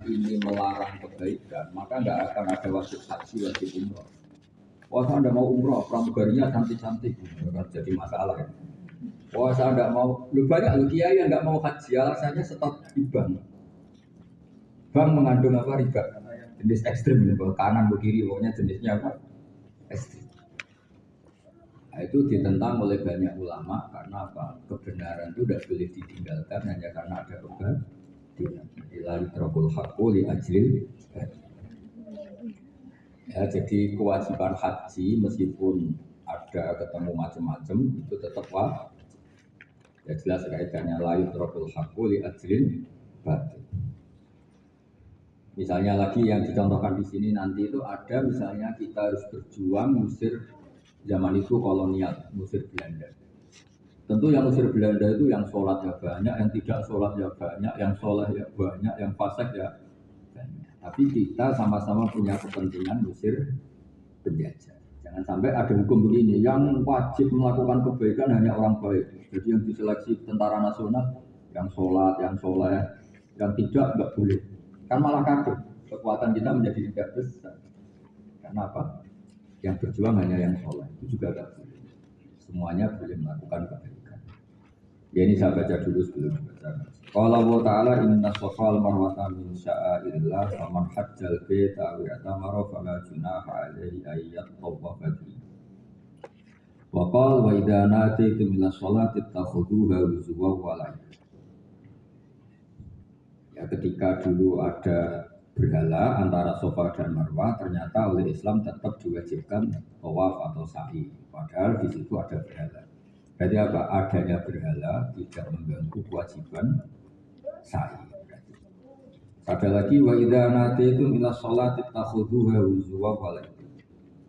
ini melarang kebaikan, maka nggak akan ada wajib haji, wajib umroh. Wah saya tidak mau umroh, pramugarinya cantik-cantik, jadi masalah ya. Wah saya tidak mau, banyak kiai yang nggak mau haji, alasannya stok di bank. Bank mengandung apa riba? Jenis ekstrim, kanan ke kiri, pokoknya jenisnya apa? Ekstrim. Nah, itu ditentang oleh banyak ulama karena apa? Kebenaran itu tidak boleh ditinggalkan hanya karena ada kebatilan. Ilal trokul hakku li ajlil. Ya, jadi kewajiban haji meskipun ada ketemu macam-macam itu tetap wajib. Ya jelas kaitannya layu trokul hakku li ajlil batil. Misalnya lagi yang dicontohkan di sini nanti itu ada misalnya kita harus berjuang mengusir zaman itu kolonial, mengusir Belanda. Tentu yang mengusir Belanda itu yang sholat ya banyak, yang tidak sholat ya banyak, yang sholat ya banyak, yang fasik ya banyak. Tapi kita sama-sama punya kepentingan mengusir penjajah. Jangan sampai ada hukum begini, yang wajib melakukan kebaikan hanya orang baik. Jadi yang diseleksi tentara nasional, yang sholat, yang soleh, yang tidak enggak boleh. Kan malah kafir. Kekuatan kita menjadi tidak besar. Karena apa? Yang berjuang hanya yang soleh. Itu juga enggak boleh. Semuanya boleh melakukan kebaikan. Ya ini saya baca dulu sebelum baca. Qala wa ta'ala inna safa wal marwata min sya'airillah faman hajjal baita aw i'tamara fala junaha alaihi ayyat tawwafa bihi. Wa qala wa idza nataytum ila sholati takhuduha huzwa wa la'iba. Ya ketika dulu ada berhala antara Safa dan Marwah, ternyata oleh Islam tetap diwajibkan tawaf atau sa'i. Padahal di situ ada berhala. Berarti apa? Adanya berhala tidak mengganggu kewajiban sa'i. Ada lagi wa idza nataytum ila sholati takhuduha huzwa wa la'iba.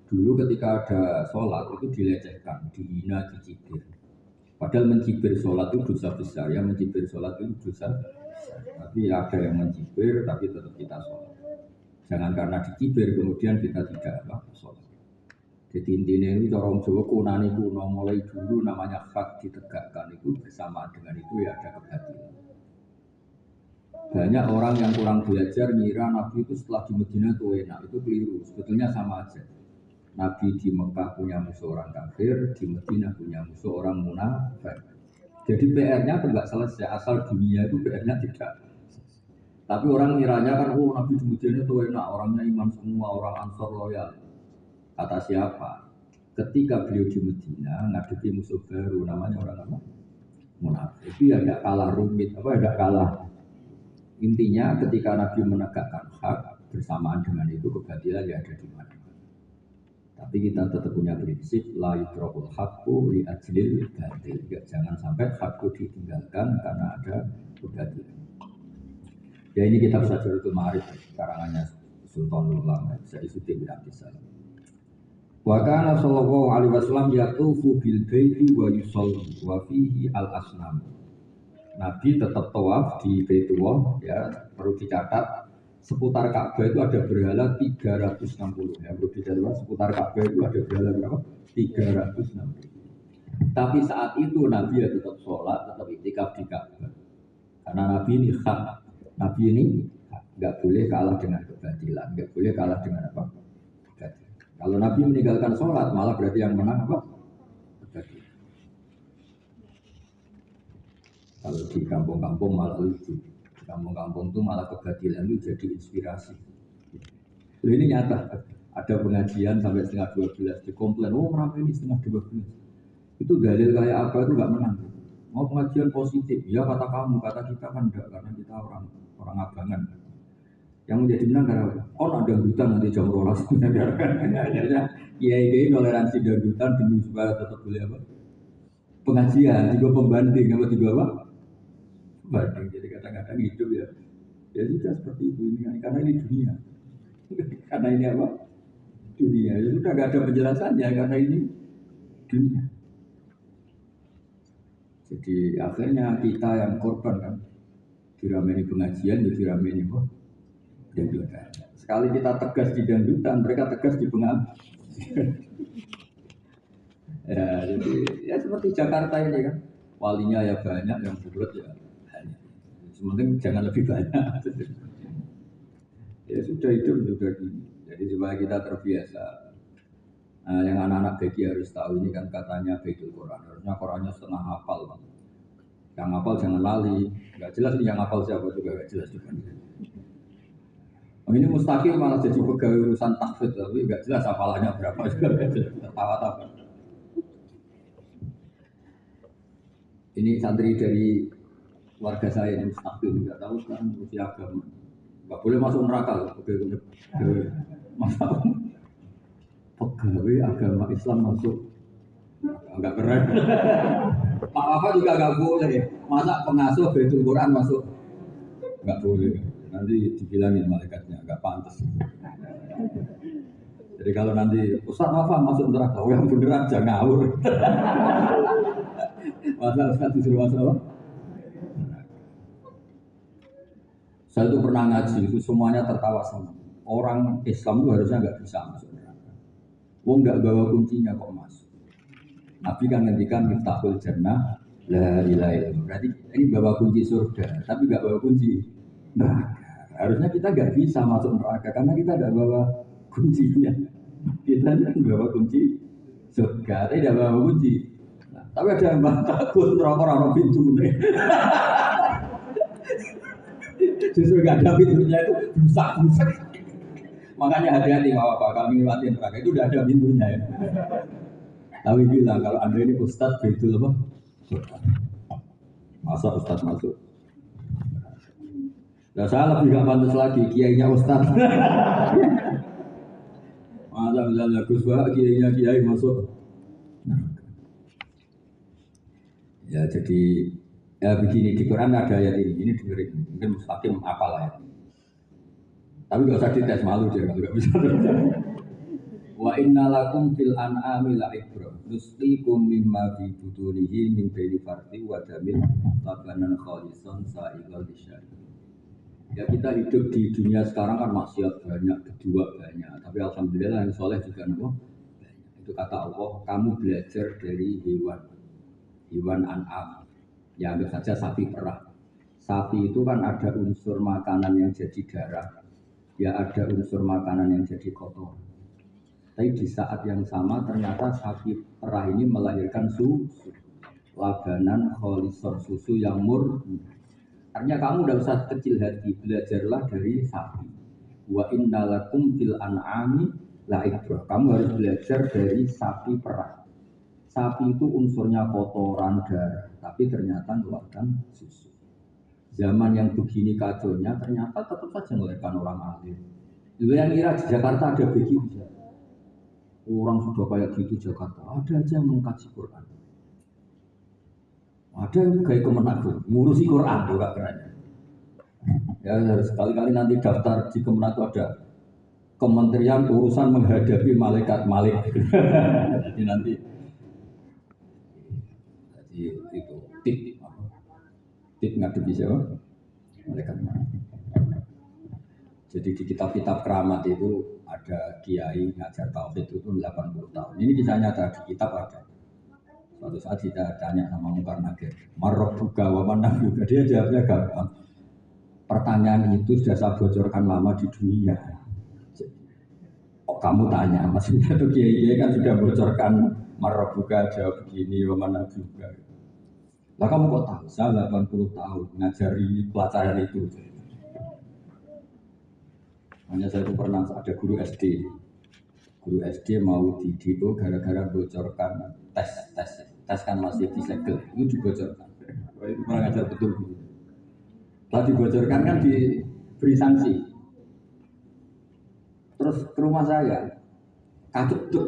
Dulu ketika ada sholat itu dilecehkan, dihina, dicibir. Padahal mencibir sholat itu dosa besar, ya mencibir sholat itu dosa besar. Tapi ada yang mencibir, tapi tetap kita sholat. Jangan karena dicibir kemudian kita tidak sholat. Jadi intinya ini corong Jawa kunani kuno mulai dulu namanya hak ditegakkan itu bersamaan dengan itu ya ada kebatilan. Banyak orang yang kurang belajar ngira Nabi itu setelah di Madinah itu enak, itu keliru. Sebetulnya sama aja. Nabi di Mekah punya musuh orang kafir, di Madinah punya musuh orang munafik. Jadi PR-nya tidak selesai, asal dunia itu PR-nya tidak. Tapi orang ngiranya kan, oh Nabi di Madinah itu enak, orangnya iman semua, orang Ansor loyal. Kata siapa? Ketika beliau di Madinah ngadepi musuh baru, namanya orang apa? Munafik. Itu ya tidak kalah rumit, tidak kalah. Intinya ketika Nabi menegakkan hak, bersamaan dengan itu kebatilan ya ada di mana. Tapi kita tetap punya prinsip la yudrakul haqqu li ajlil batil. Jangan sampai hakku ditinggalkan karena ada kebatilan. Ya ini kitab Syajaratul Ma'arif karangannya Sultanul Ulama Sayyidina bin Abdus Salam. Wa kana sallallahu alaihi wasallam yatufu bil baiti wa yusalli wa fihi al asnam. Nabi tetap tawaf di Baitullah ya, perlu dicatat seputar Ka'bah itu ada berhala 360 ya, perlu dicatat seputar Ka'bah itu ada berhala berapa? 360. Tapi saat itu Nabi ya tetap sholat, tetap iktikaf di Ka'bah. Karena Nabi ini hak, Nabi ini nggak boleh kalah dengan kebatilan, nggak boleh kalah dengan apa? Kebatilan. Kalau Nabi meninggalkan sholat malah berarti yang menang apa? Kebatilan. Kalau di kampung-kampung malah lucu. Di kampung-kampung itu malah kebatilan itu jadi inspirasi. Loh, ini nyata. Ada pengajian sampai setengah 12 dikomplain, oh kenapa ini setengah 12? Itu dalil kayak apa itu nggak menang. Mau pengajian positif, ya kata kamu, kata kita kan enggak, karena kita orang abangan. Yang menjadi menang karena oh ada hutan nanti jam 12. Akhirnya kiai toleransi dangdutan demi supaya tetap boleh apa? Pengajian, juga pembanding, apa juga apa? Banding. Jadi kadang-kadang hidup ya sudah seperti itu ini karena ini dunia. Karena ini apa? Dunia. Ya sudah nggak ada penjelasannya karena ini dunia. Jadi akhirnya kita yang korban kan dirameni pengajian, ya dirameni kok dangdutan. Sekali kita tegas di dangdutan, mereka tegas di pengajian. Ya, jadi ya seperti Jakarta ini kan, walinya ya banyak, yang bulat ya banyak. Sementing jangan lebih banyak. Ya sudah hidup juga gini. Jadi supaya kita terbiasa. Nah, yang anak-anak bagi harus tahu ini kan katanya Baitul Quran. Harusnya Qurannya setengah hafal. Yang hafal jangan lali. Gak jelas nih yang hafal siapa juga gak jelas juga. Ini mustahil malah jadi pegawai urusan tahfidz tapi gak jelas hafalannya berapa juga gak jelas. Tertawa-tawa. Ini santri dari warga saya yang mustahil nggak tahu kan usia agama. Gak boleh masuk neraka loh. Masa pegawai agama Islam masuk enggak keren. Pak Wafa juga enggak boleh. Masa pengasuh Baitul Quran masuk enggak boleh. Nanti dibilangin malaikatnya enggak pantas. Jadi kalau nanti Ustaz Wafa masuk neraka, yang beneran jangan ngawur. Masa Ustaz disuruh masuk apa? Saya itu pernah ngaji, itu semuanya tertawa sama. Orang Islam itu harusnya enggak bisa masuk neraka. Wong enggak bawa kuncinya kok masuk. Nabi kan ngendikan miftahul jannah la ilaha illallah. Berarti ini bawa kunci surga, tapi enggak bawa kunci neraka. Harusnya kita enggak bisa masuk neraka karena kita enggak bawa kuncinya. Kita kan bawa kunci surga, tidak bawa kunci. Nah, tapi ada yang takut neraka pintu nih. Justru enggak ada pintunya itu rusak. Makanya hati-hati Bapak kami lewati neraka itu udah ada pintunya ya. Tapi bilang kalau Anda ini Ustadz Baitul apa? Masa Ustadz masuk? Nah, saya lebih gak pantas lagi kiainya Ustadz. Masa misalnya Gus Wah kiainya kiai masuk? Ya jadi ya begini di Quran ada ayat ini dengerin mungkin mustaqim apalah ya. Tapi gak usah dites malu dia kalau gak bisa. Wa inna lakum fil an'ami la'ibrah nusqikum mimma fi butunihi min baini farthi wa damin labanan khalisan sa'igal lisyari. Ya kita hidup di dunia sekarang kan maksiat banyak, kedua banyak, tapi alhamdulillah yang soleh juga banyak. Itu kata Allah, kamu belajar dari hewan an'am. Ya ambil saja sapi perah. Sapi itu kan ada unsur makanan yang jadi darah, ya ada unsur makanan yang jadi kotor. Tapi di saat yang sama ternyata sapi perah ini melahirkan susu labanan kholisor susu yang murni. Artinya kamu tidak usah kecil hati, belajarlah dari sapi. Wa inna lakum fil an'ami la'ibrah. Kamu harus belajar dari sapi perah. Sapi itu unsurnya kotoran darah, tapi ternyata mengeluarkan susu. Zaman yang begini kacaunya ternyata tetap saja melahirkan orang alim. Itu yang kira di Jakarta ada begitu. Orang sudah kayak gitu Jakarta, ada aja yang mengkaji Quran. Ada yang kayak Kemenaker, ngurusi Quran juga keren. Ya sekali-kali nanti daftar di Kemenaker ada Kementerian Urusan Menghadapi Malaikat Malik. Jadi nanti itu tip ngadepi siapa? Malaikat Malik. Jadi di kitab-kitab keramat itu ada kiai ngajar tauhid itu 80 tahun. Ini bisa nyata di kitab ada. Suatu saat kita tanya sama Mungkar Nakir, Marrobuka wa manabuka. Dia jawabnya gampang. Pertanyaan itu sudah saya bocorkan lama di dunia. Oh kamu tanya, maksudnya itu kiai kan sudah bocorkan Marrobuka jawab begini wa manabuka. Lah kamu kok tahu? Saya 80 tahun ngajari pelajaran itu. Hanya saya itu pernah ada guru SD mau di DO gara-gara bocorkan tes kan masih disegel itu dibocorkan. Itu pernah ngajar betul guru. Setelah dibocorkan kan diberi sanksi. Terus ke rumah saya kacau tuh,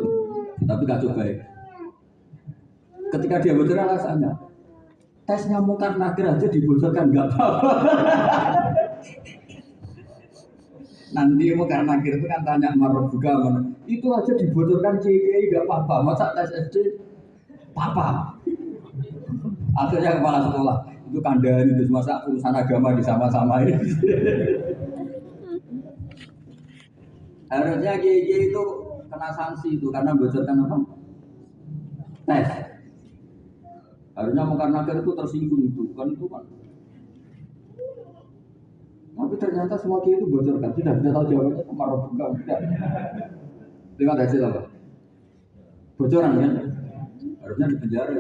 tapi kacau baik. Ketika dia bocor alasannya tesnya Mungkar Nakir aja dibocorkan nggak apa-apa. Nanti Mungkar Nakir itu kan tanya Marrobuka mana itu aja dibocorkan CKI gak apa-apa, masa tes SD apa? Akhirnya kepala sekolah itu kandang itu masa urusan agama disama-samain. Harusnya CKI itu kena sanksi itu karena bocorkan apa? Tes. Harusnya Mungkar Nakir itu tersinggung itu kan. Tapi ternyata semua kiai itu bocorkan, sudah tahu jawabannya marah buka buka. Terima kasih apa? Bocoran kan? Harusnya di penjara.